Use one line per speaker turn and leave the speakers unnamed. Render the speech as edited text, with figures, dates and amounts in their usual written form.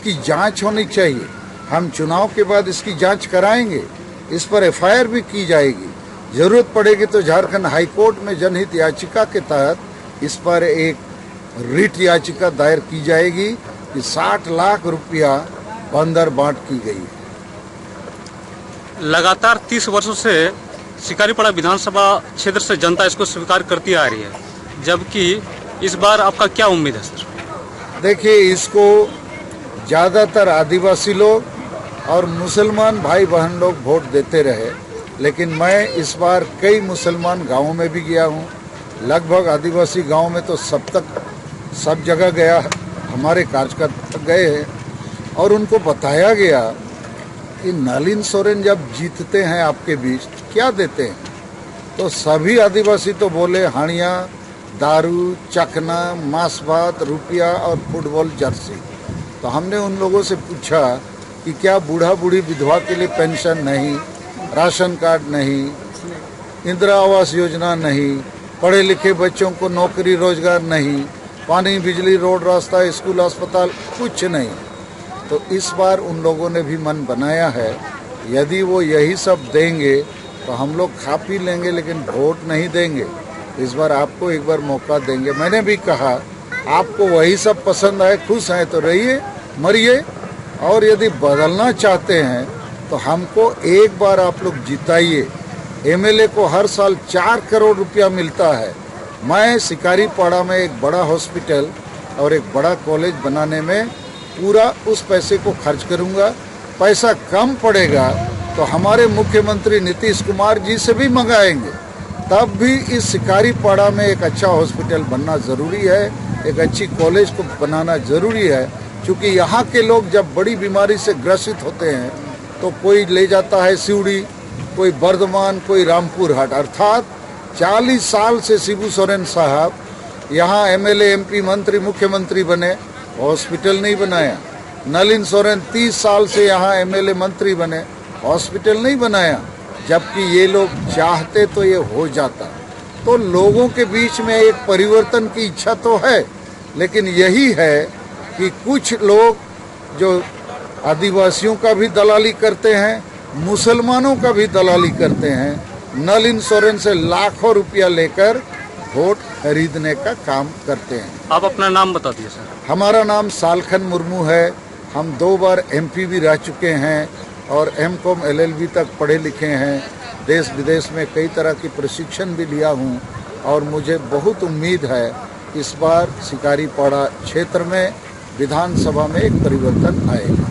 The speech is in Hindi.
इसकी जांच होनी चाहिए। हम चुनाव के बाद इसकी जांच कराएंगे, इस पर एफआईआर भी की जाएगी। जरूरत पड़ेगी तो झारखंड हाईकोर्ट में जनहित याचिका के तहत इस पर एक रिट याचिका दायर की जाएगी कि 60 लाख रुपया बंदर बांट की गई।
लगातार 30 वर्षों से शिकारीपाड़ा विधानसभा क्षेत्र से जनता इसको स्वीकार करती आ रही है, जबकि इस बार आपका क्या उम्मीद है सर?
देखिए, इसको ज़्यादातर आदिवासी लोग और मुसलमान भाई बहन लोग वोट देते रहे, लेकिन मैं इस बार कई मुसलमान गांवों में भी गया हूं। लगभग आदिवासी गांव में तो सब जगह गया, हमारे कार्यकर्ता गए हैं और उनको बताया गया कि नलिन सोरेन जब जीतते हैं आपके बीच क्या देते हैं, तो सभी आदिवासी तो बोले हानिया, दारू, चखना, मांस भात, रुपया और फुटबॉल जर्सी। तो हमने उन लोगों से पूछा कि क्या बूढ़ा बूढ़ी विधवा के लिए पेंशन नहीं, राशन कार्ड नहीं, इंदिरा आवास योजना नहीं, पढ़े लिखे बच्चों को नौकरी रोजगार नहीं, पानी बिजली रोड रास्ता स्कूल अस्पताल कुछ नहीं। तो इस बार उन लोगों ने भी मन बनाया है, यदि वो यही सब देंगे तो हम लोग खा पी लेंगे लेकिन वोट नहीं देंगे। इस बार आपको एक बार मौका देंगे। मैंने भी कहा आपको वही सब पसंद आए, खुश हैं तो रहिए, मरिए, और यदि बदलना चाहते हैं तो हमको एक बार आप लोग जिताइए। एमएलए को हर साल 4 करोड़ रुपया मिलता है। मैं शिकारीपाड़ा में एक बड़ा हॉस्पिटल और एक बड़ा कॉलेज बनाने में पूरा उस पैसे को खर्च करूंगा। पैसा कम पड़ेगा तो हमारे मुख्यमंत्री नीतीश कुमार जी से भी मंगाएंगे, तब भी इस शिकारीपाड़ा में एक अच्छा हॉस्पिटल बनना ज़रूरी है, एक अच्छी कॉलेज को बनाना ज़रूरी है। क्योंकि यहाँ के लोग जब बड़ी बीमारी से ग्रसित होते हैं तो कोई ले जाता है सिवड़ी, कोई बर्धमान, कोई रामपुर हाट। अर्थात 40 साल से शिबू सोरेन साहब यहाँ एमएलए, एमपी, मंत्री, मुख्यमंत्री बने, हॉस्पिटल नहीं बनाया। नलिन सोरेन 30 साल से यहाँ एमएलए, मंत्री बने, हॉस्पिटल नहीं बनाया। जबकि ये लोग चाहते तो ये हो जाता। तो लोगों के बीच में एक परिवर्तन की इच्छा तो है, लेकिन यही है कि कुछ लोग जो आदिवासियों का भी दलाली करते हैं, मुसलमानों का भी दलाली करते हैं, नलिन सोरेन से लाखों रुपया लेकर वोट खरीदने का काम करते हैं।
आप अपना नाम बता दीजिए सर।
हमारा नाम सालखन मुर्मू है। हम 2 बार एमपी भी रह चुके हैं और एमकॉम एलएलबी तक पढ़े लिखे हैं। देश विदेश में कई तरह की प्रशिक्षण भी लिया हूं और मुझे बहुत उम्मीद है इस बार शिकारीपाड़ा क्षेत्र में विधानसभा में एक परिवर्तन आएगा।